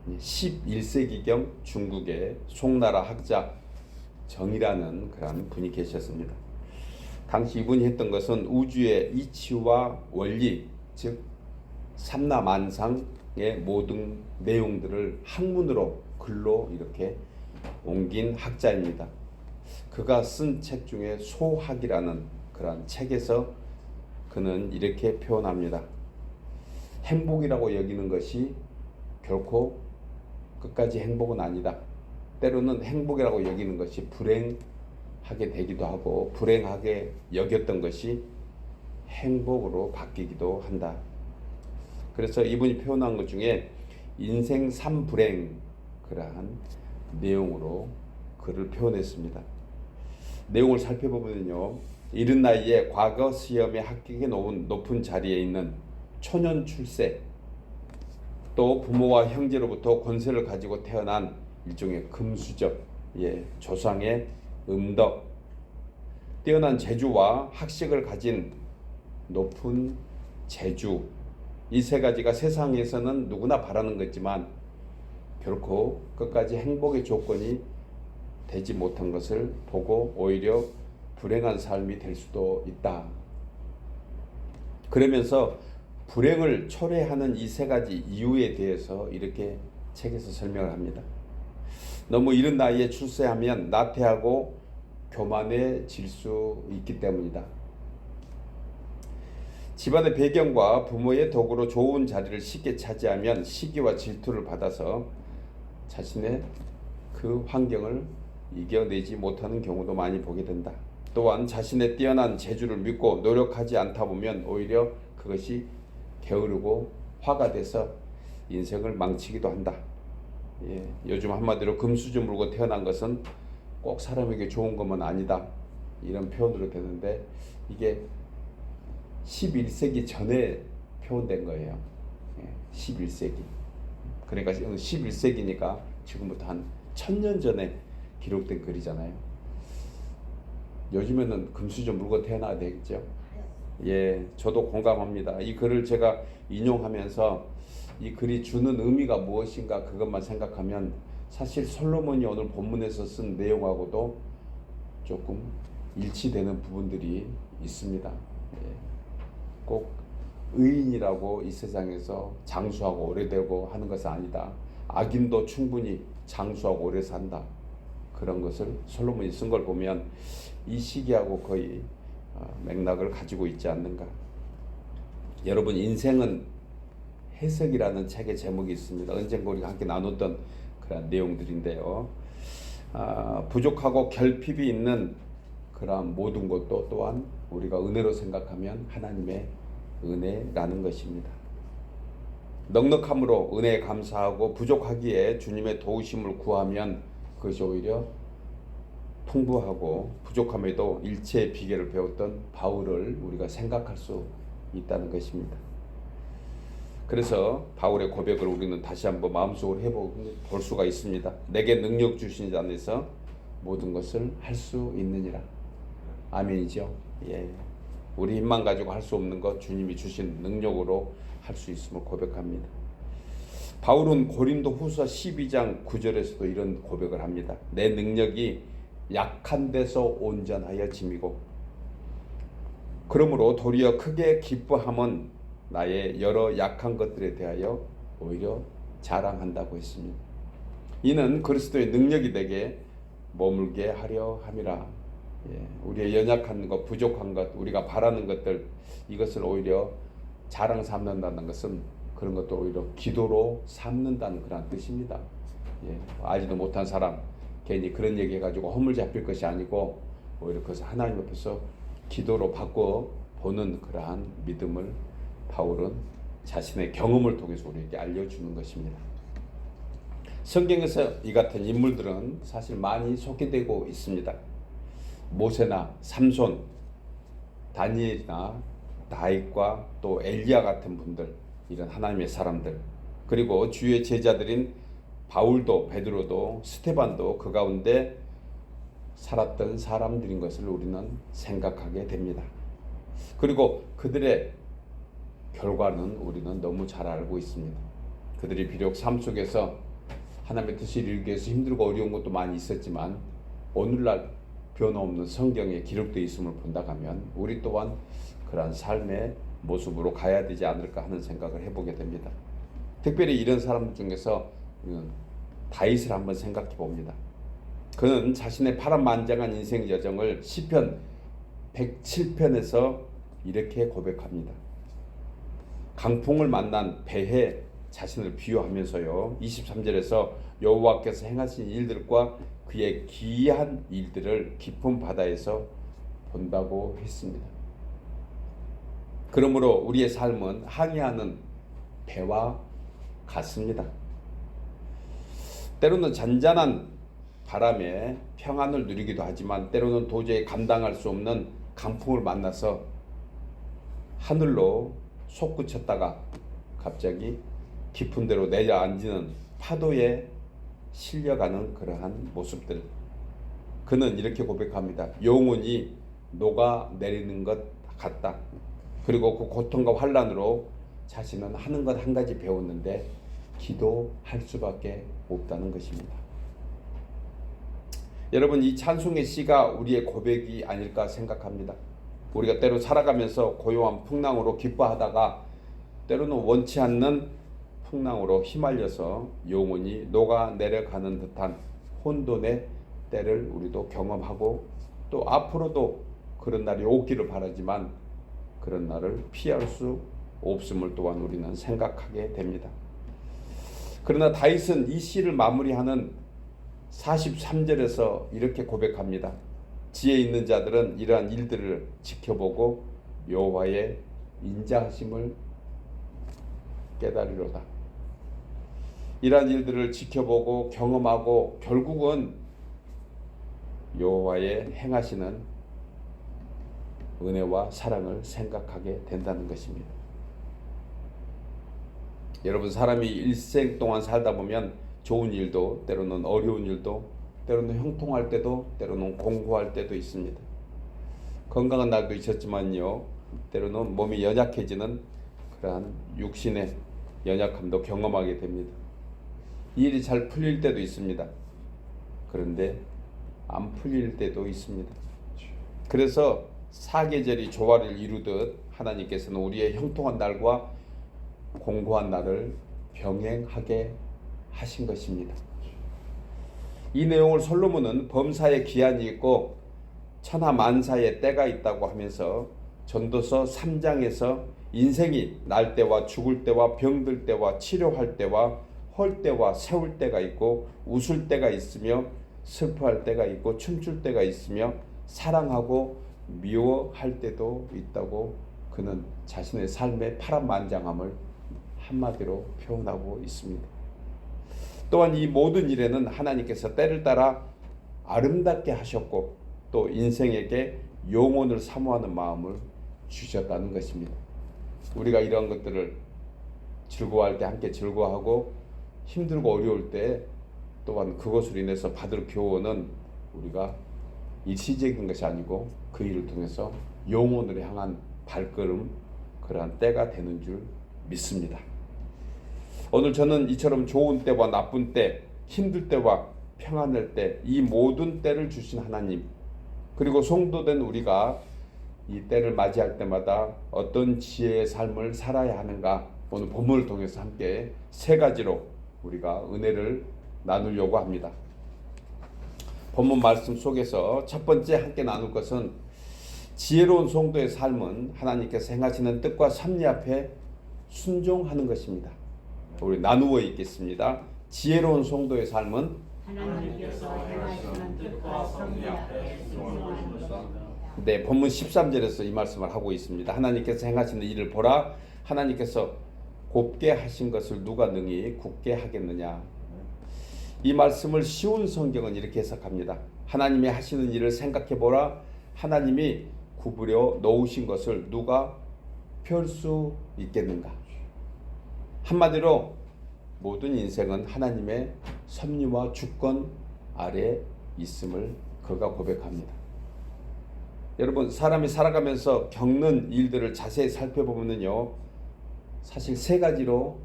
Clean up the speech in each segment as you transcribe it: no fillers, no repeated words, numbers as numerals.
11세기경 중국의 송나라 학자 정이라는 그런 분이 계셨습니다. 당시 이분이 했던 것은 우주의 이치와 원리, 즉 삼라만상의 모든 내용들을 학문으로 글로 이렇게 옮긴 학자입니다. 그가 쓴 책 중에 소학이라는 그런 책에서 그는 이렇게 표현합니다. 행복이라고 여기는 것이 결코 끝까지 행복은 아니다. 때로는 행복이라고 여기는 것이 불행하게 되기도 하고 불행하게 여겼던 것이 행복으로 바뀌기도 한다. 그래서 이분이 표현한 것 중에 인생 3불행 그러한 내용으로 글을 표현했습니다. 내용을 살펴보면요, 이른 나이에 과거 시험에 합격해 높은 자리에 있는 초년 출세, 또 부모와 형제로부터 권세를 가지고 태어난 일종의 금수저, 조상의 음덕, 뛰어난 재주와 학식을 가진 높은 재주, 이 세 가지가 세상에서는 누구나 바라는 거지만 결코 끝까지 행복의 조건이 되지 못한 것을 보고 오히려 불행한 삶이 될 수도 있다. 그러면서 불행을 초래하는 이 세 가지 이유에 대해서 이렇게 책에서 설명을 합니다. 너무 이른 나이에 출세하면 나태하고 교만해질 수 있기 때문이다. 집안의 배경과 부모의 덕으로 좋은 자리를 쉽게 차지하면 시기와 질투를 받아서 자신의 그 환경을 이겨내지 못하는 경우도 많이 보게 된다. 또한 자신의 뛰어난 재주를 믿고 노력하지 않다 보면 오히려 그것이 게으르고 화가 돼서 인생을 망치기도 한다. 요즘 한마디로 금수저 물고 태어난 것은 꼭 사람에게 좋은 것만 아니다, 이런 표현으로 되는데 이게 11세기 전에 표현된 거예요. 11세기. 그러니까 11세기니까 지금부터 한 1000년 전에 기록된 글이잖아요. 요즘에는 금수저 물고 태어나야 되겠죠. 저도 공감합니다. 이 글을 제가 인용하면서 이 글이 주는 의미가 무엇인가 그것만 생각하면 사실 솔로몬이 오늘 본문에서 쓴 내용하고도 조금 일치되는 부분들이 있습니다. 꼭 의인이라고 이 세상에서 장수하고 오래되고 하는 것은 아니다. 악인도 충분히 장수하고 오래 산다. 그런 것을 솔로몬이 쓴 걸 보면 이 시기하고 거의 맥락을 가지고 있지 않는가. 여러분, 인생은 해석이라는 책의 제목이 있습니다. 언젠가 우리가 함께 나눴던 그런 내용들인데요. 부족하고 결핍이 있는 그런 모든 것도 또한 우리가 은혜로 생각하면 하나님의 은혜라는 것입니다. 넉넉함으로 은혜에 감사하고 부족하기에 주님의 도우심을 구하면 그것이 오히려 풍부하고 부족함에도 일체의 비결을 배웠던 바울을 우리가 생각할 수 있다는 것입니다. 그래서 바울의 고백을 우리는 다시 한번 마음속으로 해볼 수가 있습니다. 내게 능력 주신 자 안에서 모든 것을 할 수 있느니라. 아멘이죠. 우리 힘만 가지고 할 수 없는 것 주님이 주신 능력으로 할 수 있음을 고백합니다. 바울은 고린도 후서 12장 9절에서도 이런 고백을 합니다. 내 능력이 약한 데서 온전하여 짐이고 그러므로 도리어 크게 기뻐함은 나의 여러 약한 것들에 대하여 오히려 자랑한다고 했습니다. 이는 그리스도의 능력이 내게 머물게 하려 함이라. 우리의 연약한 것, 부족한 것, 우리가 바라는 것들, 이것을 오히려 자랑 삼는다는 것은 그런 것도 오히려 기도로 삼는다는 그런 뜻입니다. 알지도 못한 사람 괜히 그런 얘기 해가지고 허물 잡힐 것이 아니고 오히려 그것을 하나님 앞에서 기도로 바꿔보는 그러한 믿음을 바울은 자신의 경험을 통해서 우리에게 알려주는 것입니다. 성경에서 이 같은 인물들은 사실 많이 소개되고 있습니다. 모세나 삼손, 다니엘이나 다윗과 또 엘리야 같은 분들, 이런 하나님의 사람들, 그리고 주의 제자들인 바울도 베드로도 스테반도 그 가운데 살았던 사람들인 것을 우리는 생각하게 됩니다. 그리고 그들의 결과는 우리는 너무 잘 알고 있습니다. 그들이 비록 삶 속에서 하나님의 뜻을 이루기 위해서 힘들고 어려운 것도 많이 있었지만 오늘날 변함없는 성경에 기록되어 있음을 본다 하면 우리 또한 그러한 삶의 모습으로 가야 되지 않을까 하는 생각을 해보게 됩니다. 특별히 이런 사람들 중에서 다윗을 한번 생각해 봅니다. 그는 자신의 파란만장한 인생 여정을 시편 107편에서 이렇게 고백합니다. 강풍을 만난 배에 자신을 비유하면서요. 23절에서 여호와께서 행하신 일들과 그의 기이한 일들을 깊은 바다에서 본다고 했습니다. 그러므로 우리의 삶은 항해하는 배와 같습니다. 때로는 잔잔한 바람에 평안을 누리기도 하지만 때로는 도저히 감당할 수 없는 강풍을 만나서 하늘로 솟구쳤다가 갑자기 깊은 데로 내려앉는 파도에 실려가는 그러한 모습들. 그는 이렇게 고백합니다. 영혼이 녹아내리는 것 같다. 그리고 그 고통과 환난으로 자신은 하는 것 한 가지 배웠는데 기도할 수밖에 없다는 것입니다. 여러분, 이 찬송의 시가 우리의 고백이 아닐까 생각합니다. 우리가 때로 살아가면서 고요한 풍랑으로 기뻐하다가 때로는 원치 않는 풍랑으로 휘말려서 영혼이 녹아내려가는 듯한 혼돈의 때를 우리도 경험하고 또 앞으로도 그런 날이 오기를 바라지만 그런 날을 피할 수 없음을 또한 우리는 생각하게 됩니다. 그러나 다윗은 이 시를 마무리하는 43절에서 이렇게 고백합니다. 지혜 있는 자들은 이러한 일들을 지켜보고 여호와의 인자하심을 깨달으리로다. 이러한 일들을 지켜보고 경험하고 결국은 여호와의 행하시는 은혜와 사랑을 생각하게 된다는 것입니다. 여러분, 사람이 일생 동안 살다 보면 좋은 일도 때로는 어려운 일도 때로는 형통할 때도 때로는 공고할 때도 있습니다. 건강한 날도 있었지만요, 때로는 몸이 연약해지는 그러한 육신의 연약함도 경험하게 됩니다. 일이 잘 풀릴 때도 있습니다. 그런데 안 풀릴 때도 있습니다. 그래서 사계절이 조화를 이루듯 하나님께서는 우리의 형통한 날과 공고한 날을 병행하게 하신 것입니다. 이 내용을 솔로몬은 범사에 기한이 있고 천하만사에 때가 있다고 하면서 전도서 3장에서 인생이 날 때와 죽을 때와 병들 때와 치료할 때와 헐 때와 세울 때가 있고 웃을 때가 있으며 슬퍼할 때가 있고 춤출 때가 있으며 사랑하고 미워할 때도 있다고 그는 자신의 삶의 파란만장함을 한마디로 표현하고 있습니다. 또한 이 모든 일에는 하나님께서 때를 따라 아름답게 하셨고 또 인생에게 영혼을 사모하는 마음을 주셨다는 것입니다. 우리가 이런 것들을 즐거워할 때 함께 즐거워하고 힘들고 어려울 때 또한 그것으로 인해서 받을 교훈은 우리가 일시적인 것이 아니고 그 일을 통해서 영혼을 향한 발걸음, 그러한 때가 되는 줄 믿습니다. 오늘 저는 이처럼 좋은 때와 나쁜 때, 힘들 때와 평안할 때, 이 모든 때를 주신 하나님, 그리고 성도된 우리가 이 때를 맞이할 때마다 어떤 지혜의 삶을 살아야 하는가, 오늘 본문을 통해서 함께 세 가지로 우리가 은혜를 나누려고 합니다. 본문 말씀 속에서 첫 번째 함께 나눌 것은 지혜로운 성도의 삶은 하나님께서 행하시는 뜻과 섭리 앞에 순종하는 것입니다. 우리 나누어 읽겠습니다. 지혜로운 성도의 삶은 하나님께서 행하시는 뜻과 섭리 앞에 순종하는 것입니다. 네, 본문 13절에서 이 말씀을 하고 있습니다. 하나님께서 행하시는 일을 보라. 하나님께서 곱게 하신 것을 누가 능히 굳게 하겠느냐. 이 말씀을 쉬운 성경은 이렇게 해석합니다. 하나님이 하시는 일을 생각해 보라. 하나님이 구부려 놓으신 것을 누가 펼 수 있겠는가. 한마디로 모든 인생은 하나님의 섭리와 주권 아래 있음을 그가 고백합니다. 여러분, 사람이 살아가면서 겪는 일들을 자세히 살펴보면요, 사실 세 가지로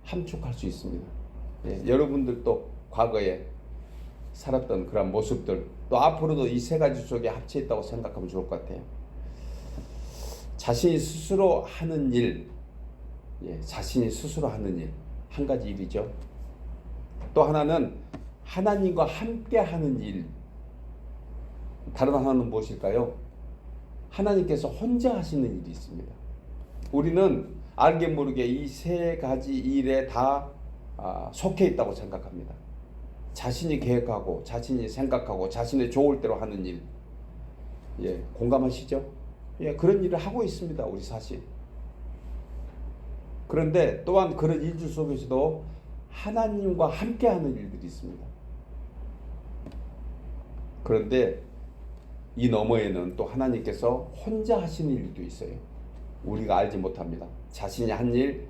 함축할 수 있습니다. 예, 여러분들도 과거에 살았던 그런 모습들, 또 앞으로도 이 세 가지 속에 합쳐 있다고 생각하면 좋을 것 같아요. 자신이 스스로 하는 일, 자신이 스스로 하는 일, 한 가지 일이죠. 또 하나는 하나님과 함께 하는 일, 다른 하나는 무엇일까요? 하나님께서 혼자 하시는 일이 있습니다. 우리는 알게 모르게 이 세 가지 일에 다 속해 있다고 생각합니다. 자신이 계획하고 자신이 생각하고 자신의 좋을 대로 하는 일, 공감하시죠? 그런 일을 하고 있습니다, 우리 사실. 그런데 또한 그런 일들 속에서도 하나님과 함께하는 일들이 있습니다. 그런데 이 너머에는 또 하나님께서 혼자 하시는 일도 있어요. 우리가 알지 못합니다. 자신이 한 일,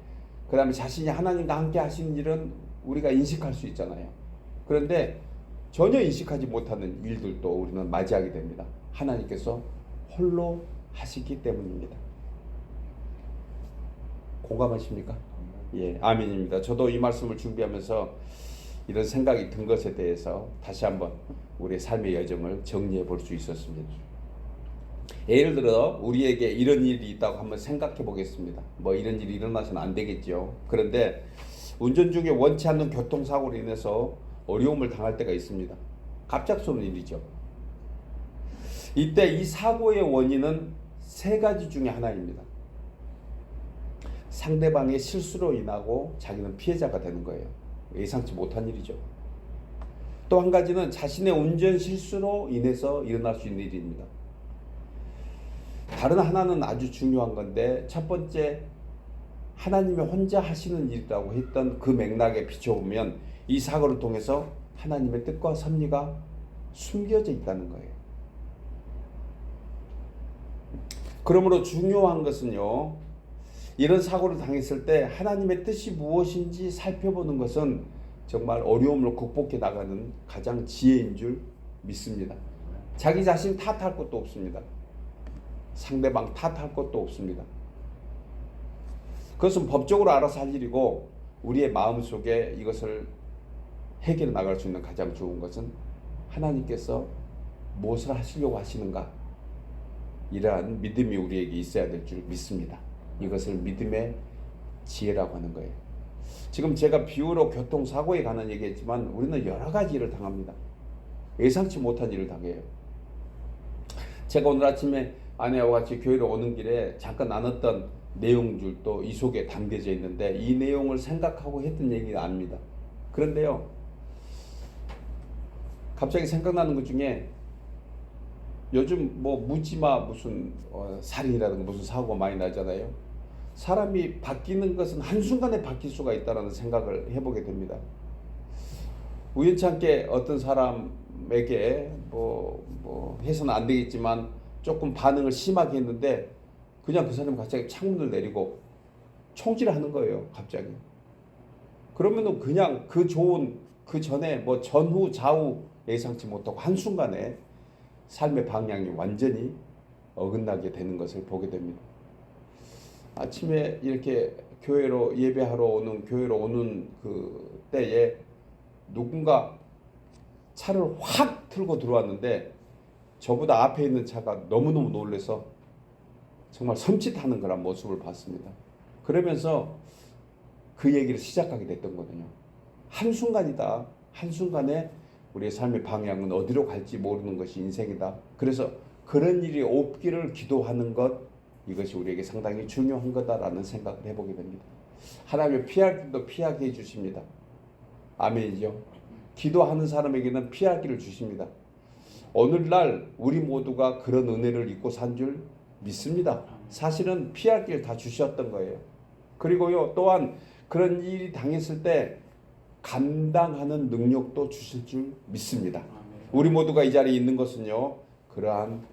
그 다음에 자신이 하나님과 함께 하시는 일은 우리가 인식할 수 있잖아요. 그런데 전혀 인식하지 못하는 일들도 우리는 맞이하게 됩니다. 하나님께서 홀로 하시기 때문입니다. 공감하십니까? 아멘입니다. 저도 이 말씀을 준비하면서 이런 생각이 든 것에 대해서 다시 한번 우리의 삶의 여정을 정리해 볼 수 있었습니다. 예를 들어 우리에게 이런 일이 있다고 한번 생각해 보겠습니다. 이런 일이 일어나서는 안 되겠죠. 그런데 운전 중에 원치 않는 교통사고로 인해서 어려움을 당할 때가 있습니다. 갑작스러운 일이죠. 이때 이 사고의 원인은 세 가지 중에 하나입니다. 상대방의 실수로 인하고 자기는 피해자가 되는 거예요. 예상치 못한 일이죠. 또 한 가지는 자신의 운전 실수로 인해서 일어날 수 있는 일입니다. 다른 하나는 아주 중요한 건데, 첫 번째 하나님이 혼자 하시는 일이라고 했던 그 맥락에 비춰보면 이 사고를 통해서 하나님의 뜻과 섭리가 숨겨져 있다는 거예요. 그러므로 중요한 것은요, 이런 사고를 당했을 때 하나님의 뜻이 무엇인지 살펴보는 것은 정말 어려움을 극복해 나가는 가장 지혜인 줄 믿습니다. 자기 자신 탓할 것도 없습니다. 상대방 탓할 것도 없습니다. 그것은 법적으로 알아서 할 일이고, 우리의 마음속에 이것을 해결해 나갈 수 있는 가장 좋은 것은 하나님께서 무엇을 하시려고 하시는가, 이러한 믿음이 우리에게 있어야 될 줄 믿습니다. 이것을 믿음의 지혜라고 하는 거예요. 지금 제가 비유로 교통사고에 관한 얘기했지만 우리는 여러 가지 일을 당합니다. 예상치 못한 일을 당해요. 제가 오늘 아침에 아내와 같이 교회로 오는 길에 잠깐 나눴던 내용들도 이 속에 담겨져 있는데, 이 내용을 생각하고 했던 얘기가 아닙니다. 그런데요, 갑자기 생각나는 것 중에 요즘 묻지마 무슨 살인이라든가 무슨 사고가 많이 나잖아요. 사람이 바뀌는 것은 한순간에 바뀔 수가 있다는 생각을 해보게 됩니다. 우연치 않게 어떤 사람에게 해서는 안 되겠지만 조금 반응을 심하게 했는데, 그냥 그 사람이 갑자기 창문을 내리고 총질하는 거예요, 갑자기. 그러면은 그냥 그 좋은, 그 전에 전후 좌우 예상치 못하고 한순간에 삶의 방향이 완전히 어긋나게 되는 것을 보게 됩니다. 아침에 이렇게 교회로 예배하러 오는, 교회로 오는 그 때에 누군가 차를 확 틀고 들어왔는데, 저보다 앞에 있는 차가 너무너무 놀라서 정말 섬찟하는 그런 모습을 봤습니다. 그러면서 그 얘기를 시작하게 됐던 거거든요. 한순간이다. 한순간에 우리의 삶의 방향은 어디로 갈지 모르는 것이 인생이다. 그래서 그런 일이 없기를 기도하는 것, 이것이 우리에게 상당히 중요한 거다라는 생각을 해보게 됩니다. 하나님의 피할 길도 피하게 해주십니다. 아멘이죠. 기도하는 사람에게는 피할 길을 주십니다. 오늘날 우리 모두가 그런 은혜를 입고 산 줄 믿습니다. 사실은 피할 길 다 주셨던 거예요. 그리고요, 또한 그런 일이 당했을 때 감당하는 능력도 주실 줄 믿습니다. 우리 모두가 이 자리에 있는 것은요, 그러한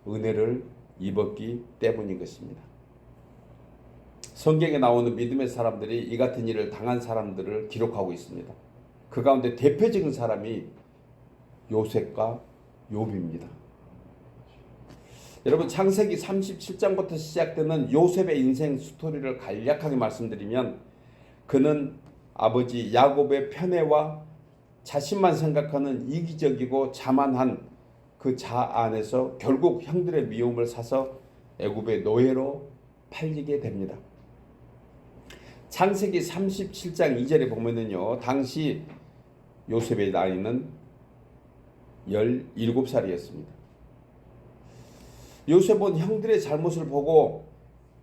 은혜를 입었기 때문인 것입니다. 성경에 나오는 믿음의 사람들이 이 같은 일을 당한 사람들을 기록하고 있습니다. 그 가운데 대표적인 사람이 요셉과 욥입니다. 여러분, 창세기 37장부터 시작되는 요셉의 인생 스토리를 간략하게 말씀드리면, 그는 아버지 야곱의 편애와 자신만 생각하는 이기적이고 자만한 그 자 안에서 결국 형들의 미움을 사서 애굽의 노예로 팔리게 됩니다. 창세기 37장 2절에 보면은요, 당시 요셉의 나이는 17살이었습니다. 요셉은 형들의 잘못을 보고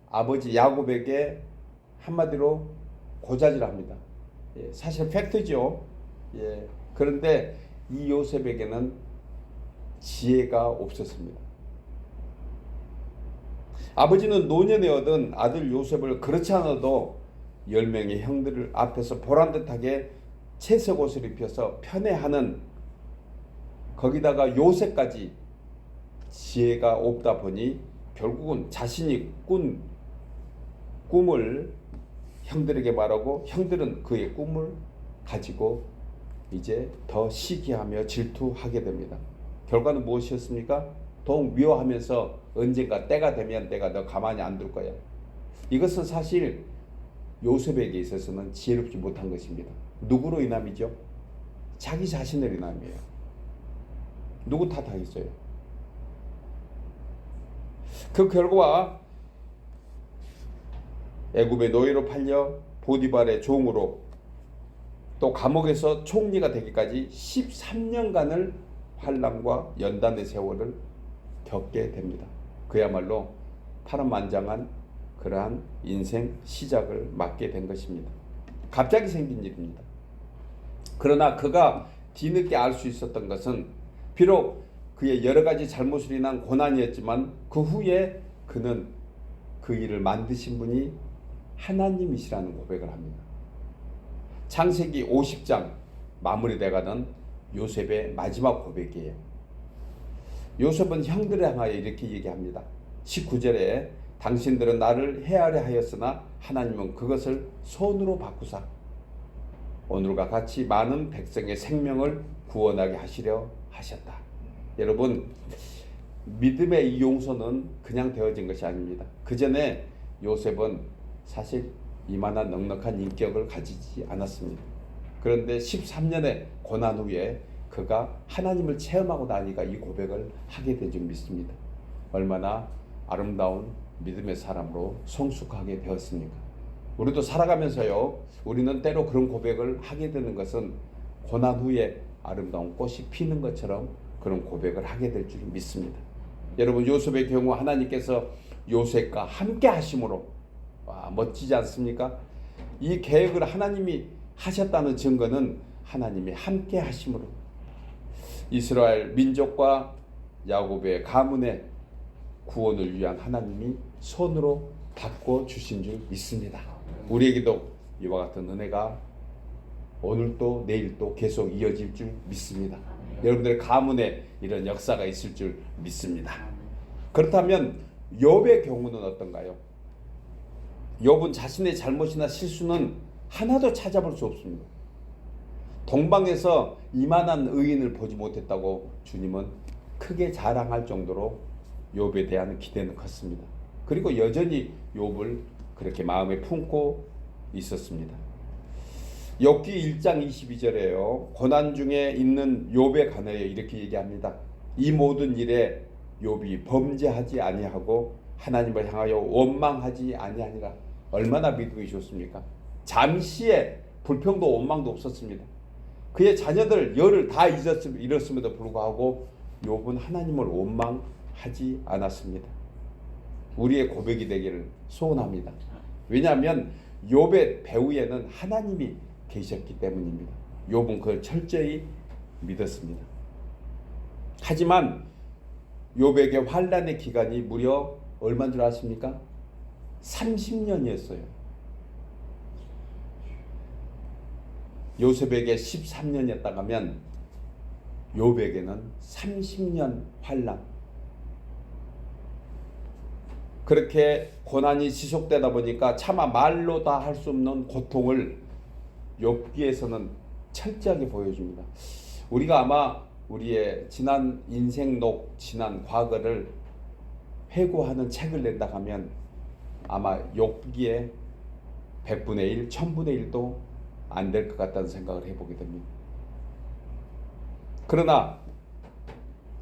아버지 야곱에게 한마디로 고자질합니다. 예, 사실 팩트죠. 예, 그런데 이 요셉에게는 지혜가 없었습니다. 아버지는 노년에 얻은 아들 요셉을 그렇지 않아도 10명의 형들을 앞에서 보란듯하게 채색 옷을 입혀서 편애하는, 거기다가 요셉까지 지혜가 없다 보니 결국은 자신이 꾼 꿈을 형들에게 말하고 형들은 그의 꿈을 가지고 이제 더 시기하며 질투하게 됩니다. 결과는 무엇이었습니까? 더욱 미워하면서 언젠가 때가 되면 내가 너 가만히 안 둘 거야. 이것은 사실 요셉에게 있어서는 지혜롭지 못한 것입니다. 누구로 인함이죠? 자기 자신을 인함이에요. 누구 탓하겠어요? 그 결과 애굽의 노예로 팔려 보디발의 종으로 또 감옥에서 총리가 되기까지 13년간을 환난과 연단의 세월을 겪게 됩니다. 그야말로 파란만장한 그러한 인생 시작을 맞게 된 것입니다. 갑자기 생긴 일입니다. 그러나 그가 뒤늦게 알 수 있었던 것은 비록 그의 여러 가지 잘못으로 인한 고난이었지만 그 후에 그는 그 일을 만드신 분이 하나님이시라는 고백을 합니다. 창세기 50장 마무리돼가는 요셉의 마지막 고백이에요. 요셉은 형들을 향하여 이렇게 얘기합니다. 19절에 당신들은 나를 해하려 하였으나 하나님은 그것을 손으로 바꾸사 오늘과 같이 많은 백성의 생명을 구원하게 하시려 하셨다. 여러분, 믿음의 이 용서는 그냥 되어진 것이 아닙니다. 그 전에 요셉은 사실 이만한 넉넉한 인격을 가지지 않았습니다. 그런데 13년의 고난 후에 그가 하나님을 체험하고 나니까 이 고백을 하게 된 줄 믿습니다. 얼마나 아름다운 믿음의 사람으로 성숙하게 되었습니까? 우리도 살아가면서요, 우리는 때로 그런 고백을 하게 되는 것은 고난 후에 아름다운 꽃이 피는 것처럼 그런 고백을 하게 될 줄 믿습니다. 여러분, 요셉의 경우 하나님께서 요셉과 함께 하심으로, 와, 멋지지 않습니까? 이 계획을 하나님이 하셨다는 증거는 하나님이 함께 하심으로 이스라엘 민족과 야곱의 가문의 구원을 위한 하나님이 손으로 바꿔 주신 줄 믿습니다. 우리에게도 이와 같은 은혜가 오늘도 내일도 계속 이어질 줄 믿습니다. 여러분들의 가문에 이런 역사가 있을 줄 믿습니다. 그렇다면 욥의 경우는 어떤가요? 욥은 자신의 잘못이나 실수는 하나도 찾아볼 수 없습니다. 동방에서 이만한 의인을 보지 못했다고 주님은 크게 자랑할 정도로 욥에 대한 기대는 컸습니다. 그리고 여전히 욥을 그렇게 마음에 품고 있었습니다. 욥기 1장 22절에요. 고난 중에 있는 욥에 관하여 이렇게 얘기합니다. 이 모든 일에 욥이 범죄하지 아니하고 하나님을 향하여 원망하지 아니하니라. 얼마나 믿음이 좋습니까? 잠시의 불평도 원망도 없었습니다. 그의 자녀들 열을 다 잃었음에도 불구하고 욥은 하나님을 원망하지 않았습니다. 우리의 고백이 되기를 소원합니다. 왜냐하면 욥의 배후에는 하나님이 계셨기 때문입니다. 욥은 그걸 철저히 믿었습니다. 하지만 욥에게 환난의 기간이 무려 얼마인 줄 아십니까? 30년이었어요. 요셉에게 13년이었다고 하면 욥에게는 30년 환난. 그렇게 고난이 지속되다 보니까 차마 말로 다 할 수 없는 고통을 욥기에서는 철저하게 보여줍니다. 우리가 아마 우리의 지난 인생록, 지난 과거를 회고하는 책을 낸다 하면 아마 욥기의 100분의 1, 1000분의 1도 안 될 것 같다는 생각을 해보게 됩니다. 그러나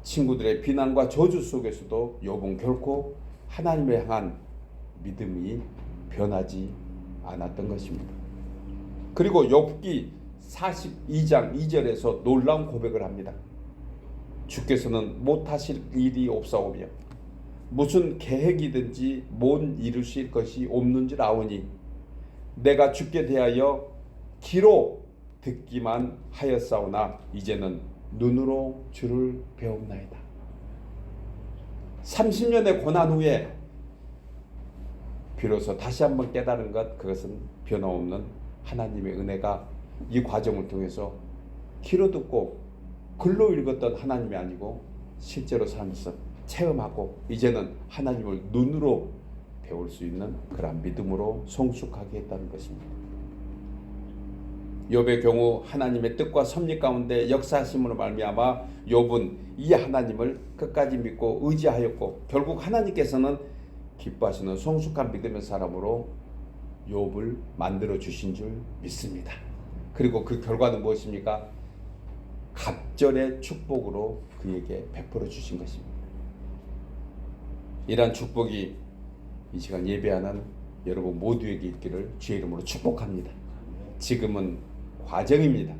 친구들의 비난과 저주 속에서도 욥은 결코 하나님을 향한 믿음이 변하지 않았던 것입니다. 그리고 욥기 42장 2절에서 놀라운 고백을 합니다. 주께서는 못하실 일이 없사오며 무슨 계획이든지 못 이루실 것이 없는 줄 아오니 내가 주께 대하여 귀로 듣기만 하였사오나 이제는 눈으로 주를 배움나이다. 30년의 고난 후에 비로소 다시 한번 깨달은 것, 그것은 변함없는 하나님의 은혜가 이 과정을 통해서 귀로 듣고 글로 읽었던 하나님이 아니고 실제로 살면서 체험하고 이제는 하나님을 눈으로 배울 수 있는 그런 믿음으로 성숙하게 했다는 것입니다. 욥의 경우 하나님의 뜻과 섭리 가운데 역사하심으로 말미암아 욥은 이 하나님을 끝까지 믿고 의지하였고 결국 하나님께서는 기뻐하시는 성숙한 믿음의 사람으로 욥을 만들어 주신 줄 믿습니다. 그리고 그 결과는 무엇입니까? 갑절의 축복으로 그에게 베풀어 주신 것입니다. 이러한 축복이 이 시간 예배하는 여러분 모두에게 있기를 주의 이름으로 축복합니다. 지금은 과정입니다.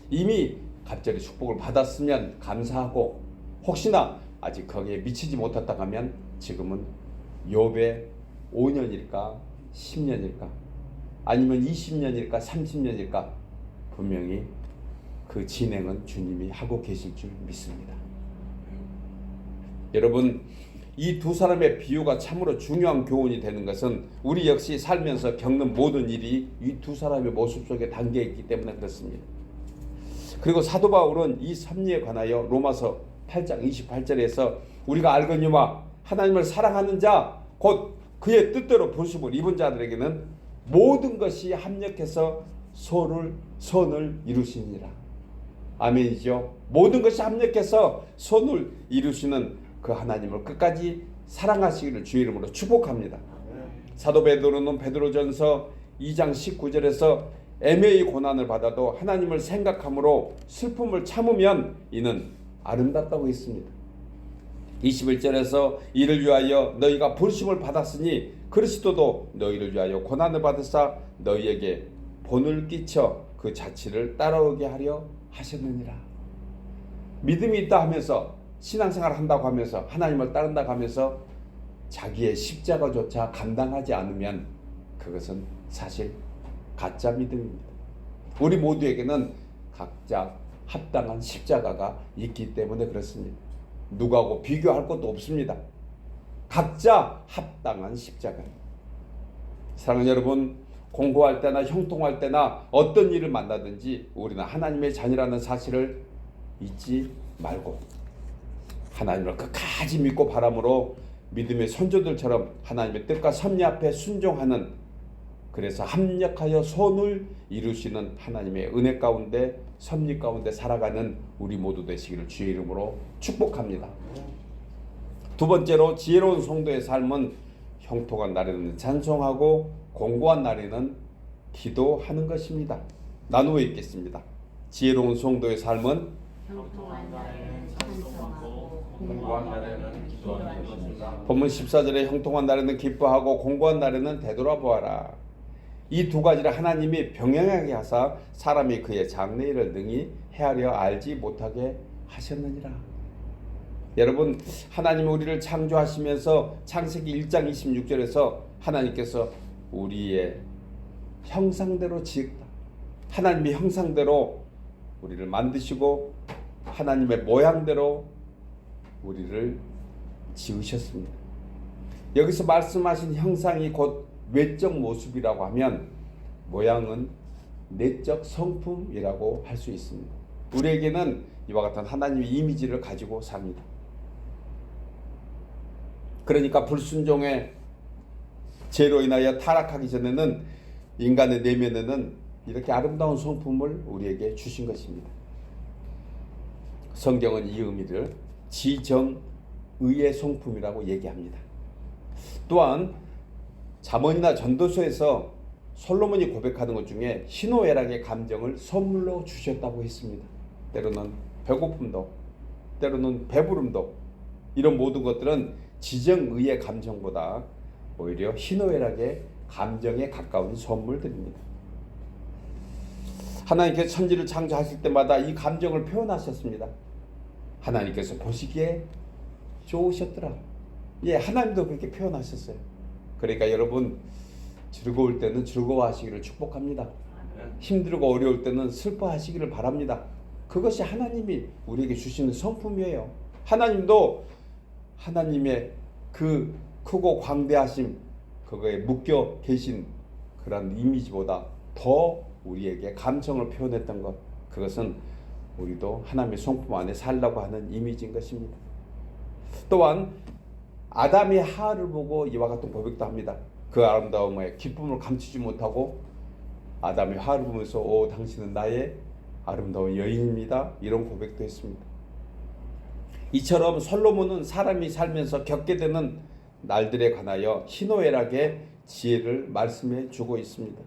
이미 갑절의 축복을 받았으면 감사하고 혹시나 아직 거기에 미치지 못했다 하면 지금은 욥의 5년일까 10년일까 아니면 20년일까 30년일까 분명히 그 진행은 주님이 하고 계실 줄 믿습니다. 여러분 이 두 사람의 비유가 참으로 중요한 교훈이 되는 것은 우리 역시 살면서 겪는 모든 일이 이 두 사람의 모습 속에 담겨 있기 때문에 그렇습니다. 그리고 사도 바울은 이 섭리에 관하여 로마서 8장 28절에서 우리가 알거니와 하나님을 사랑하는 자 곧 그의 뜻대로 부르심을 입은 자들에게는 모든 것이 합력해서 선을 이루시니라. 아멘이죠. 모든 것이 합력해서 선을 이루시는 그 하나님을 끝까지 사랑하시기를 주의 이름으로 축복합니다. 사도 베드로는 베드로전서 2장 19절에서 애매히 고난을 받아도 하나님을 생각함으로 슬픔을 참으면 이는 아름답다고 했습니다. 21절에서 이를 위하여 너희가 부르심을 받았으니 그리스도도 너희를 위하여 고난을 받으사 너희에게 본을 끼쳐 그 자취를 따라오게 하려 하셨느니라. 믿음이 있다 하면서 신앙생활을 한다고 하면서 하나님을 따른다고 하면서 자기의 십자가조차 감당하지 않으면 그것은 사실 가짜 믿음입니다. 우리 모두에게는 각자 합당한 십자가가 있기 때문에 그렇습니다. 누구하고 비교할 것도 없습니다. 각자 합당한 십자가입니다. 사랑하는 여러분, 공부할 때나 형통할 때나 어떤 일을 만나든지 우리는 하나님의 자녀라는 사실을 잊지 말고 하나님을 끝까지 믿고 바람으로 믿음의 선조들처럼 하나님의 뜻과 섭리 앞에 순종하는, 그래서 합력하여 선을 이루시는 하나님의 은혜 가운데 섭리 가운데 살아가는 우리 모두 되시기를 주의 이름으로 축복합니다. 두 번째로 지혜로운 성도의 삶은 형통한 날에는 찬송하고 공고한 날에는 기도하는 것입니다. 나누어 읽겠습니다. 지혜로운 성도의 삶은 형통한 날에는 찬송하고 공고한 날에는 기도하는 것입니다. 본문 14절에 형통한 날에는 기뻐하고 공고한 날에는 되돌아보아라. 이 두 가지를 하나님이 병행하게 하사 사람이 그의 장래일을 능히 헤아려 알지 못하게 하셨느니라. 여러분, 하나님은 우리를 창조하시면서 창세기 1장 26절에서 하나님께서 우리의 형상대로 지었다. 하나님의 형상대로 우리를 만드시고 하나님의 모양대로 우리를 지으셨습니다. 여기서 말씀하신 형상이 곧 외적 모습이라고 하면 모양은 내적 성품이라고 할 수 있습니다. 우리에게는 이와 같은 하나님의 이미지를 가지고 삽니다. 그러니까 불순종의 죄로 인하여 타락하기 전에는 인간의 내면에는 이렇게 아름다운 성품을 우리에게 주신 것입니다. 성경은 이 의미를 지정의의 성품이라고 얘기합니다. 또한 잠언이나 전도서에서 솔로몬이 고백하는 것 중에 희노애락의 감정을 선물로 주셨다고 했습니다. 때로는 배고픔도, 때로는 배부름도, 이런 모든 것들은 지정의의 감정보다 오히려 희노애락의 감정에 가까운 선물들입니다. 하나님께서 천지를 창조하실 때마다 이 감정을 표현하셨습니다. 하나님께서 보시기에 좋으셨더라. 예, 하나님도 그렇게 표현하셨어요. 그러니까 여러분, 즐거울 때는 즐거워하시기를 축복합니다. 힘들고 어려울 때는 슬퍼하시기를 바랍니다. 그것이 하나님이 우리에게 주시는 성품이에요. 하나님도 하나님의 그 크고 광대하심, 그거에 묶여 계신 그런 이미지보다 더 우리에게 감정을 표현했던 것, 그것은 우리도 하나님의 성품 안에 살라고 하는 이미지인 것입니다. 또한 아담이 하와를 보고 이와 같은 고백도 합니다. 그 아름다움에 기쁨을 감추지 못하고 아담이 하와를 보면서 오, 당신은 나의 아름다운 여인입니다, 이런 고백도 했습니다. 이처럼 솔로몬은 사람이 살면서 겪게 되는 날들에 관하여 희노애락의 지혜를 말씀해 주고 있습니다.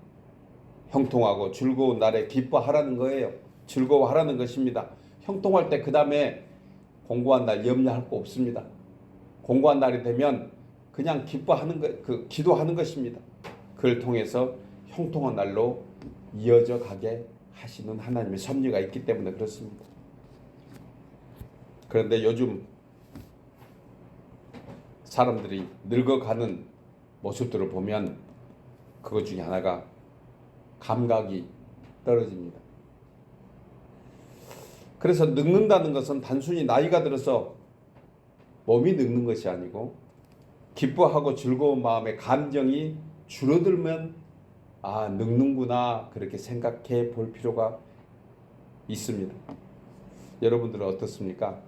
형통하고 즐거운 날에 기뻐하라는 거예요. 즐거워하라는 것입니다. 형통할 때 그 다음에 공고한 날 염려할 거 없습니다. 공고한 날이 되면 그냥 기뻐하는 것, 기도하는 것입니다. 그를 통해서 형통한 날로 이어져 가게 하시는 하나님의 섭리가 있기 때문에 그렇습니다. 그런데 요즘 사람들이 늙어가는 모습들을 보면 그것 중에 하나가 감각이 떨어집니다. 그래서 늙는다는 것은 단순히 나이가 들어서 몸이 늙는 것이 아니고 기뻐하고 즐거운 마음의 감정이 줄어들면 아, 늙는구나, 그렇게 생각해 볼 필요가 있습니다. 여러분들은 어떻습니까?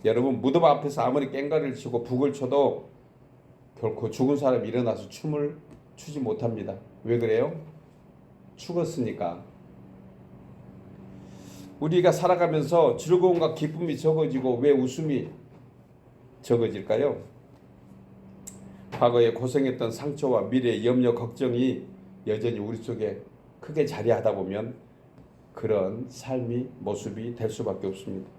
여러분, 무덤 앞에서 아무리 깽가리를 치고 북을 쳐도 결코 죽은 사람이 일어나서 춤을 추지 못합니다. 왜 그래요? 죽었으니까. 우리가 살아가면서 즐거움과 기쁨이 적어지고 왜 웃음이 적어질까요? 과거에 고생했던 상처와 미래의 염려, 걱정이 여전히 우리 속에 크게 자리하다 보면 그런 삶이 모습이 될 수밖에 없습니다.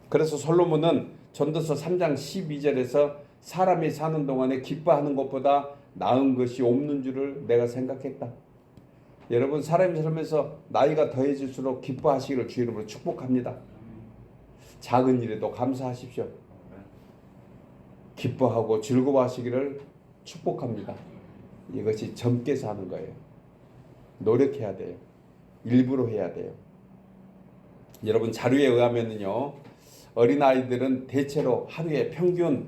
그래서 솔로몬은 전도서 3장 12절에서 사람이 사는 동안에 기뻐하는 것보다 나은 것이 없는 줄을 내가 생각했다. 여러분, 사람이 살면서 나이가 더해질수록 기뻐하시기를 주 이름으로 축복합니다. 작은 일에도 감사하십시오. 기뻐하고 즐거워하시기를 축복합니다. 이것이 젊게 사는 거예요. 노력해야 돼요. 일부러 해야 돼요. 여러분, 자료에 의하면요, 어린아이들은 대체로 하루에 평균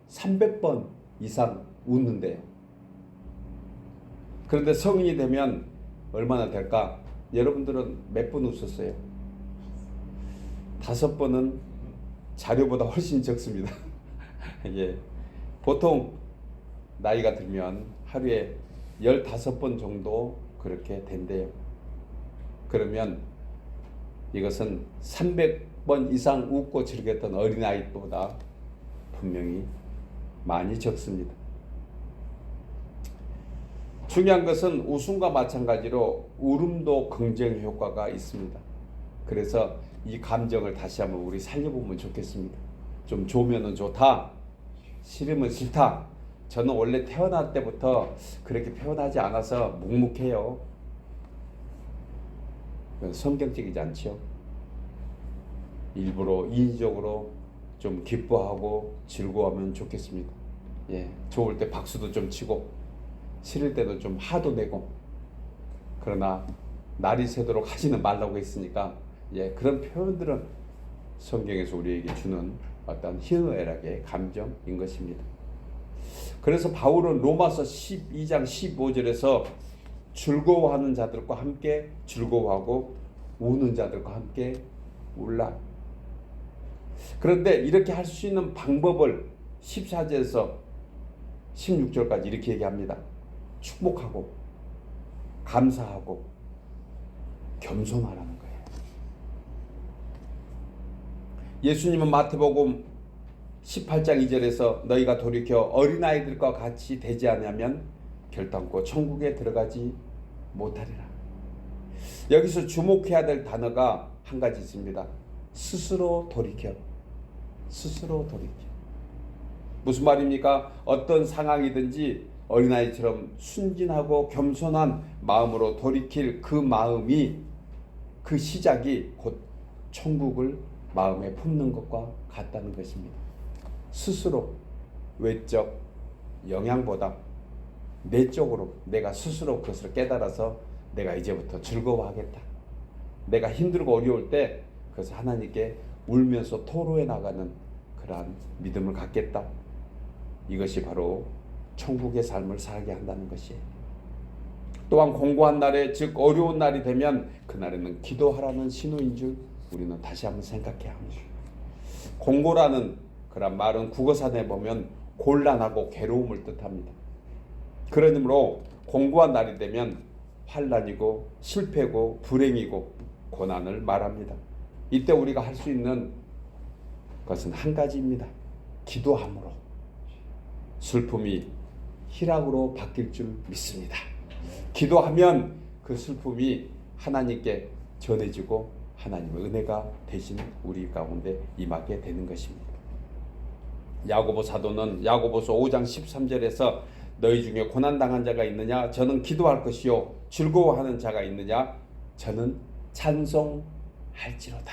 300번 이상 웃는데요. 그런데 성인이 되면 얼마나 될까? 여러분들은 몇 번 웃었어요? 5번은 자료보다 훨씬 적습니다. 예, 보통 나이가 들면 하루에 15번 정도 그렇게 된대요. 그러면 이것은 300번 이상 웃고 즐겼던 어린아이보다 분명히 많이 적습니다. 중요한 것은 웃음과 마찬가지로 울음도 긍정 효과가 있습니다. 그래서 이 감정을 다시 한번 우리 살려보면 좋겠습니다. 좀 좋으면 좋다, 싫으면 싫다. 저는 원래 태어날 때부터 그렇게 표현하지 않아서 묵묵해요. 성경적이지 않죠. 일부러 인위적으로 좀 기뻐하고 즐거워하면 좋겠습니다. 예, 좋을 때 박수도 좀 치고 싫을 때도 좀 화도 내고, 그러나 날이 새도록 하지는 말라고 했으니까 예, 그런 표현들은 성경에서 우리에게 주는 어떤 희노애락의 감정인 것입니다. 그래서 바울은 로마서 12장 15절에서 즐거워하는 자들과 함께 즐거워하고 우는 자들과 함께 울라. 그런데 이렇게 할 수 있는 방법을 14절에서 16절까지 이렇게 얘기합니다. 축복하고 감사하고 겸손하라는 거예요. 예수님은 마태복음 18장 2절에서 너희가 돌이켜 어린아이들과 같이 되지 않으면 결단코 천국에 들어가지 못하리라. 여기서 주목해야 될 단어가 한 가지 있습니다. 스스로 돌이켜. 스스로 돌이켜. 무슨 말입니까? 어떤 상황이든지 어린아이처럼 순진하고 겸손한 마음으로 돌이킬 그 마음이, 그 시작이 곧 천국을 마음에 품는 것과 같다는 것입니다. 스스로 외적 영향보다 내적으로 내가 스스로 그것을 깨달아서 내가 이제부터 즐거워하겠다. 내가 힘들고 어려울 때 그것을 하나님께 울면서 토로해 나가는 그러한 믿음을 갖겠다. 이것이 바로 천국의 삶을 살게 한다는 것이에요. 또한 공고한 날에, 즉 어려운 날이 되면 그날에는 기도하라는 신호인 줄 우리는 다시 한번 생각해야 합니다. 공고라는 그런 말은 국어사전에 보면 곤란하고 괴로움을 뜻합니다. 그러므로 공고한 날이 되면 환난이고 실패고 불행이고 고난을 말합니다. 이때 우리가 할 수 있는 것은 한 가지입니다. 기도함으로 슬픔이 희락으로 바뀔 줄 믿습니다. 기도하면 그 슬픔이 하나님께 전해지고 하나님의 은혜가 대신 우리 가운데 임하게 되는 것입니다. 야고보 사도는 야고보서 5장 13절에서 너희 중에 고난당한 자가 있느냐? 저는 기도할 것이요. 즐거워하는 자가 있느냐? 저는 찬송할지로다.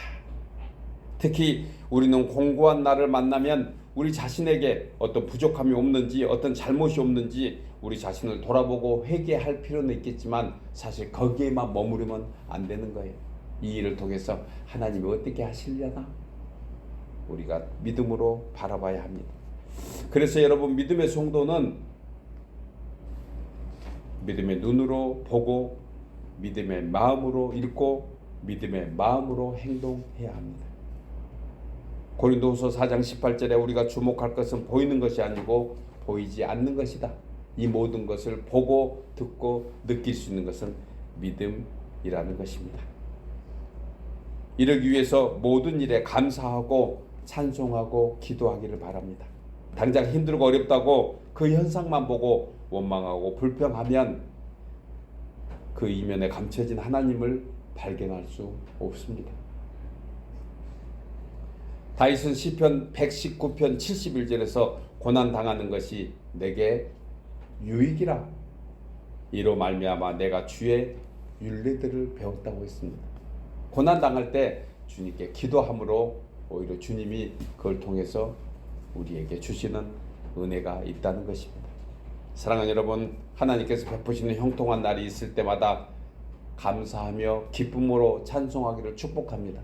특히 우리는 공고한 날을 만나면 우리 자신에게 어떤 부족함이 없는지, 어떤 잘못이 없는지 우리 자신을 돌아보고 회개할 필요는 있겠지만 사실 거기에만 머무르면 안 되는 거예요. 이 일을 통해서 하나님이 어떻게 하시려나 우리가 믿음으로 바라봐야 합니다. 그래서 여러분, 믿음의 성도는 믿음의 눈으로 보고 믿음의 마음으로 읽고 믿음의 마음으로 행동해야 합니다. 고린도후서 4장 18절에 우리가 주목할 것은 보이는 것이 아니고 보이지 않는 것이다. 이 모든 것을 보고 듣고 느낄 수 있는 것은 믿음이라는 것입니다. 이러기 위해서 모든 일에 감사하고 찬송하고 기도하기를 바랍니다. 당장 힘들고 어렵다고 그 현상만 보고 원망하고 불평하면 그 이면에 감춰진 하나님을 발견할 수 없습니다. 다윗은 시편 119편 71절에서 고난당하는 것이 내게 유익이라. 이로 말미암아 내가 주의 율례들을 배웠다고 했습니다. 고난당할 때 주님께 기도함으로 오히려 주님이 그걸 통해서 우리에게 주시는 은혜가 있다는 것입니다. 사랑하는 여러분, 하나님께서 베푸시는 형통한 날이 있을 때마다 감사하며 기쁨으로 찬송하기를 축복합니다.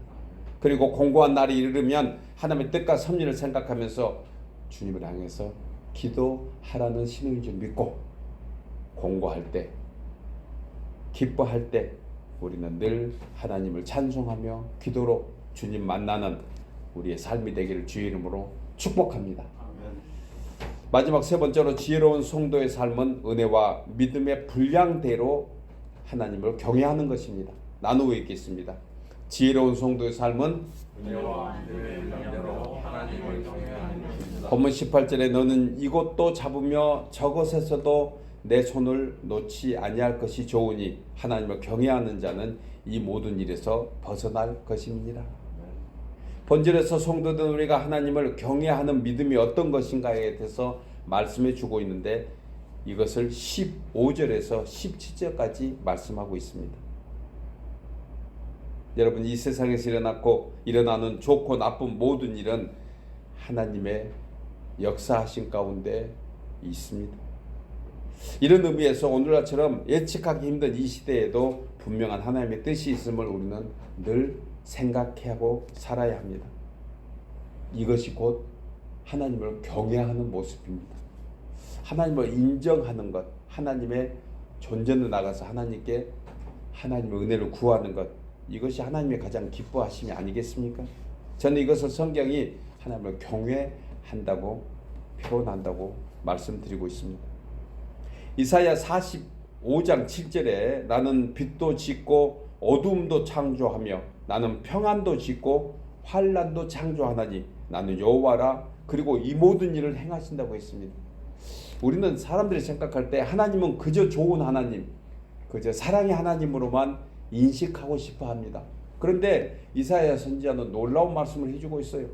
그리고 공고한 날이 이르면 하나님의 뜻과 섭리를 생각하면서 주님을 향해서 기도하라는 신호인 줄 믿고 공고할 때, 기뻐할 때 우리는 늘 하나님을 찬송하며 기도로 주님 만나는 우리의 삶이 되기를 주의 이름으로 축복합니다. 마지막 세 번째로 지혜로운 성도의 삶은 은혜와 믿음의 분량대로 하나님을 경외하는 것입니다. 나누어 있겠습니다. 지혜로운 성도의 삶은 은혜와 믿음의 분량대로 하나님을 경외하는 것입니다. 본문 18절에 너는 이것도 잡으며 저것에서도 내 손을 놓지 아니할 것이 좋으니 하나님을 경외하는 자는 이 모든 일에서 벗어날 것입니다. 본절에서 성도된 우리가 하나님을 경외하는 믿음이 어떤 것인가에 대해서 말씀해 주고 있는데 이것을 15절에서 17절까지 말씀하고 있습니다. 여러분, 이 세상에서 일어나는 좋고 나쁜 모든 일은 하나님의 역사하신 가운데 있습니다. 이런 의미에서 오늘날처럼 예측하기 힘든 이 시대에도 분명한 하나님의 뜻이 있음을 우리는 늘 생각하고 살아야 합니다. 이것이 곧 하나님을 경외하는 모습입니다. 하나님을 인정하는 것, 하나님의 존재로 나가서 하나님께 하나님의 은혜를 구하는 것, 이것이 하나님의 가장 기뻐하심이 아니겠습니까? 저는 이것을 성경이 하나님을 경외한다고 표현한다고 말씀드리고 있습니다. 이사야 45장 7절에 나는 빛도 짓고 어둠도 창조하며 나는 평안도 짓고 환난도 창조하나니 나는 여호와라. 그리고 이 모든 일을 행하신다고 했습니다. 우리는 사람들이 생각할 때 하나님은 그저 좋은 하나님, 그저 사랑의 하나님으로만 인식하고 싶어 합니다. 그런데 이사야 선지자는 놀라운 말씀을 해주고 있어요.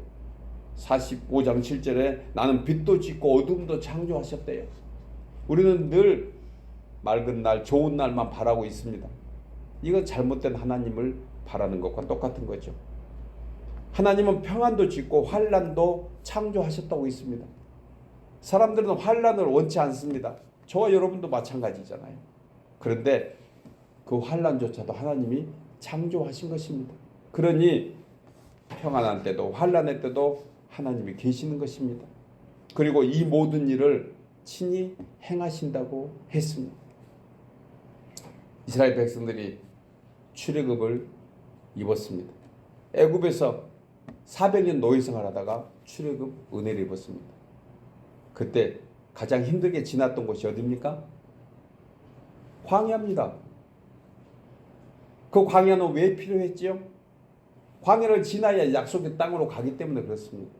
45장 7절에 나는 빛도 짓고 어둠도 창조하셨대요. 우리는 늘 맑은 날, 좋은 날만 바라고 있습니다. 이건 잘못된 하나님을 바라는 것과 똑같은 거죠. 하나님은 평안도 짓고 환난도 창조하셨다고 있습니다. 사람들은 환난을 원치 않습니다. 저와 여러분도 마찬가지잖아요. 그런데 그 환난조차도 하나님이 창조하신 것입니다. 그러니 평안한 때도 환난의 때도 하나님이 계시는 것입니다. 그리고 이 모든 일을 친히 행하신다고 했습니다. 이스라엘 백성들이 출애굽을 입었습니다. 애굽에서 400년 노예생활 하다가 출애굽 은혜를 입었습니다. 그때 가장 힘들게 지났던 곳이 어디입니까? 광야입니다. 그 광야는 왜 필요했지요? 광야를 지나야 약속의 땅으로 가기 때문에 그렇습니다.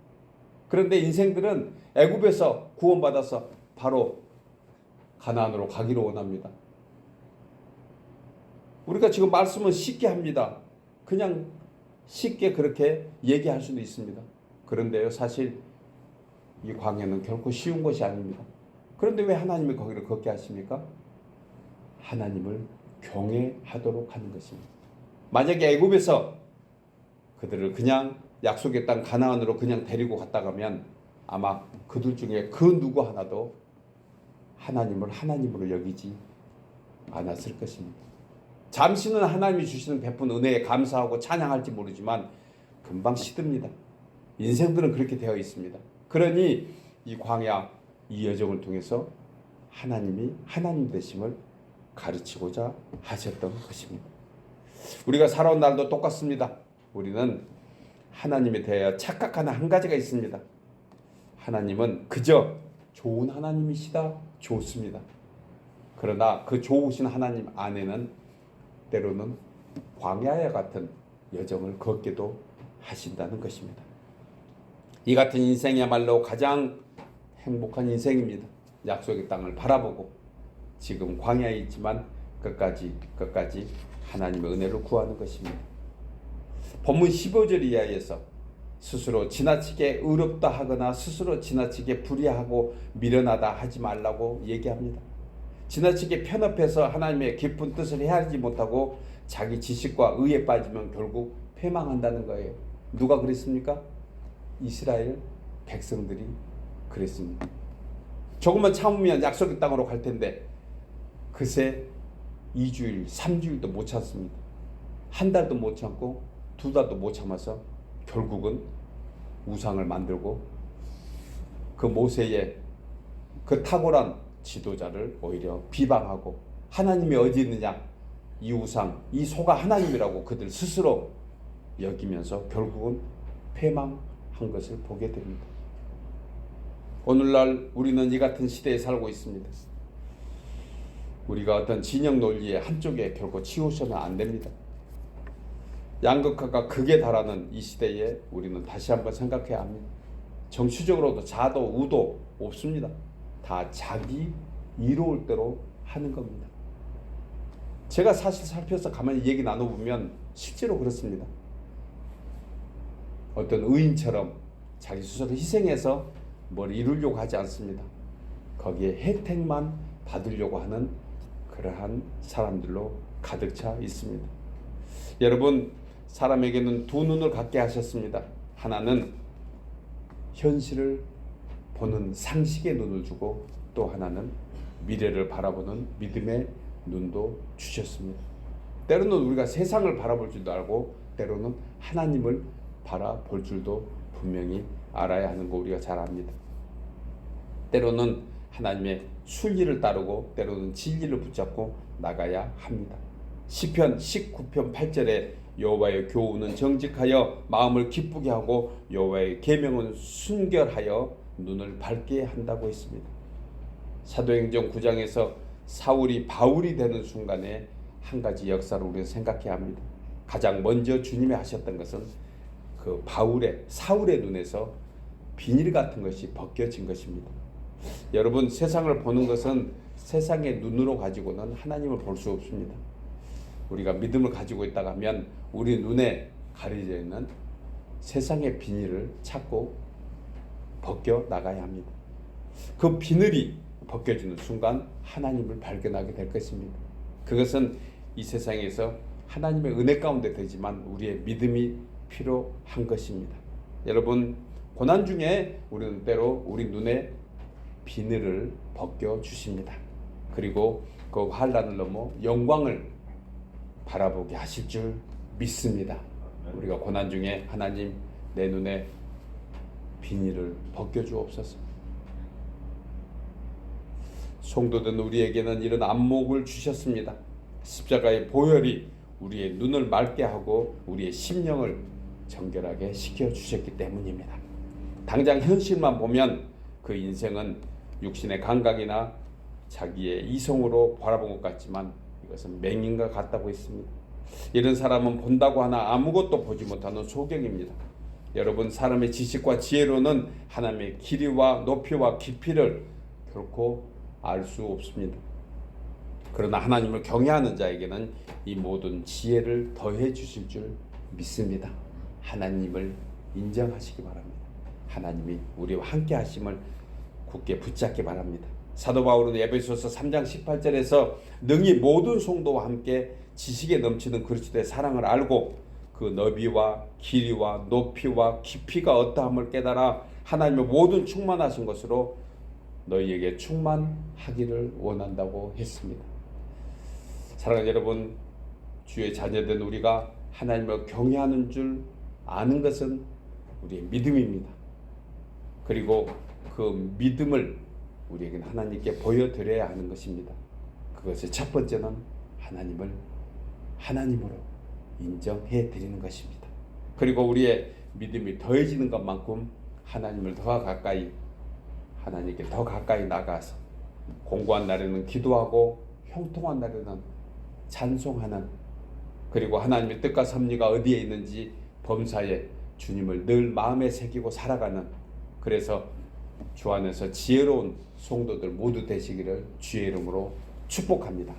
그런데 인생들은 애굽에서 구원받아서 바로 가나안으로 가기를 원합니다. 우리가 지금 말씀은 쉽게 합니다. 그냥 쉽게 그렇게 얘기할 수도 있습니다. 그런데요, 사실 이 광야는 결코 쉬운 것이 아닙니다. 그런데 왜 하나님이 거기를 걷게 하십니까? 하나님을 경외하도록 하는 것입니다. 만약에 애굽에서 그들을 그냥 약속의 땅 가나안으로 그냥 데리고 갔다 가면 아마 그들 중에 그 누구 하나도 하나님을 하나님으로 여기지 않았을 것입니다. 잠시는 하나님이 주시는 베푼 은혜에 감사하고 찬양할지 모르지만 금방 시듭니다. 인생들은 그렇게 되어 있습니다. 그러니 이 광야, 이 여정을 통해서 하나님이 하나님 되심을 가르치고자 하셨던 것입니다. 우리가 살아온 날도 똑같습니다. 우리는 하나님에 대하여 착각하는 한 가지가 있습니다. 하나님은 그저 좋은 하나님이시다, 좋습니다. 그러나 그 좋으신 하나님 안에는 때로는 광야와 같은 여정을 걷기도 하신다는 것입니다. 이 같은 인생이야말로 가장 행복한 인생입니다. 약속의 땅을 바라보고 지금 광야에 있지만 끝까지 하나님의 은혜를 구하는 것입니다. 본문 15절 이하에서 스스로 지나치게 의롭다 하거나 스스로 지나치게 불의하고 미련하다 하지 말라고 얘기합니다. 지나치게 편협해서 하나님의 깊은 뜻을 헤아리지 못하고 자기 지식과 의에 빠지면 결국 패망한다는 거예요. 누가 그랬습니까? 이스라엘 백성들이 그랬습니다. 조금만 참으면 약속의 땅으로 갈 텐데 그새 2주일, 3주일도 못 참습니다. 한 달도 못 참고 2달도 못 참아서 결국은 우상을 만들고 그 모세의 그 탁월한 지도자를 오히려 비방하고 하나님이 어디 있느냐, 이 우상, 이 소가 하나님이라고 그들 스스로 여기면서 결국은 패망한 것을 보게 됩니다. 오늘날 우리는 이 같은 시대에 살고 있습니다. 우리가 어떤 진영 논리의 한쪽에 결코 치우쳐서는 안 됩니다. 양극화가 극에 달하는 이 시대에 우리는 다시 한번 생각해야 합니다. 정치적으로도 자도 우도 없습니다. 다 자기 이로울 대로 하는 겁니다. 제가 사실 살펴서 가만히 얘기 나눠보면 실제로 그렇습니다. 어떤 의인처럼 자기 스스로 희생해서 뭘 이루려고 하지 않습니다. 거기에 혜택만 받으려고 하는 그러한 사람들로 가득 차 있습니다. 여러분, 사람에게는 두 눈을 갖게 하셨습니다. 하나는 현실을 보는 상식의 눈을 주고 또 하나는 미래를 바라보는 믿음의 눈도 주셨습니다. 때로는 우리가 세상을 바라볼 줄도 알고 때로는 하나님을 바라볼 줄도 분명히 알아야 하는 거 우리가 잘 압니다. 때로는 하나님의 순리를 따르고 때로는 진리를 붙잡고 나가야 합니다. 시편 19편 8절에 여호와의 교훈은 정직하여 마음을 기쁘게 하고 여호와의 계명은 순결하여 눈을 밝게 한다고 했습니다. 사도행전 9장에서 사울이 바울이 되는 순간에 한 가지 역사를 우리가 생각해야 합니다. 가장 먼저 주님이 하셨던 것은 그 사울의 눈에서 비닐 같은 것이 벗겨진 것입니다. 여러분, 세상을 보는 것은 세상의 눈으로 가지고는 하나님을 볼 수 없습니다. 우리가 믿음을 가지고 있다가 하면 우리 눈에 가려져 있는 세상의 비닐을 찾고 벗겨 나가야 합니다. 그 비늘이 벗겨지는 순간 하나님을 발견하게 될 것입니다. 그것은 이 세상에서 하나님의 은혜 가운데 되지만 우리의 믿음이 필요한 것입니다. 여러분, 고난 중에 우리는 때로 우리 눈에 비늘을 벗겨 주십니다. 그리고 그 환난을 넘어 영광을 바라보게 하실 줄 믿습니다. 우리가 고난 중에 하나님 내 눈에 비닐을 벗겨 주옵소서. 성도된 우리에게는 이런 안목을 주셨습니다. 십자가의 보혈이 우리의 눈을 맑게 하고 우리의 심령을 정결하게 시켜 주셨기 때문입니다. 당장 현실만 보면 그 인생은 육신의 감각이나 자기의 이성으로 바라본 것 같지만 이것은 맹인과 같다고 했습니다. 이런 사람은 본다고 하나 아무것도 보지 못하는 소경입니다. 여러분, 사람의 지식과 지혜로는 하나님의 길이와 높이와 깊이를 결코 알 수 없습니다. 그러나 하나님을 경외하는 자에게는 이 모든 지혜를 더해 주실 줄 믿습니다. 하나님을 인정하시기 바랍니다. 하나님이 우리와 함께 하심을 굳게 붙잡기 바랍니다. 사도 바울은 에베소서 3장 18절에서 능히 모든 성도와 함께 지식에 넘치는 그리스도의 사랑을 알고 그 너비와 길이와 높이와 깊이가 어떠함을 깨달아 하나님의 모든 충만하신 것으로 너희에게 충만하기를 원한다고 했습니다. 사랑하는 여러분, 주의 자녀된 우리가 하나님을 경외하는 줄 아는 것은 우리의 믿음입니다. 그리고 그 믿음을 우리에게는 하나님께 보여드려야 하는 것입니다. 그것의 첫 번째는 하나님을 하나님으로 인정해 드리는 것입니다. 그리고 우리의 믿음이 더해지는 것만큼 하나님을 더 가까이, 하나님께 더 가까이 나가서 공고한 날에는 기도하고 형통한 날에는 찬송하는, 그리고 하나님의 뜻과 섭리가 어디에 있는지 범사에 주님을 늘 마음에 새기고 살아가는, 그래서 주 안에서 지혜로운 성도들 모두 되시기를 주의 이름으로 축복합니다.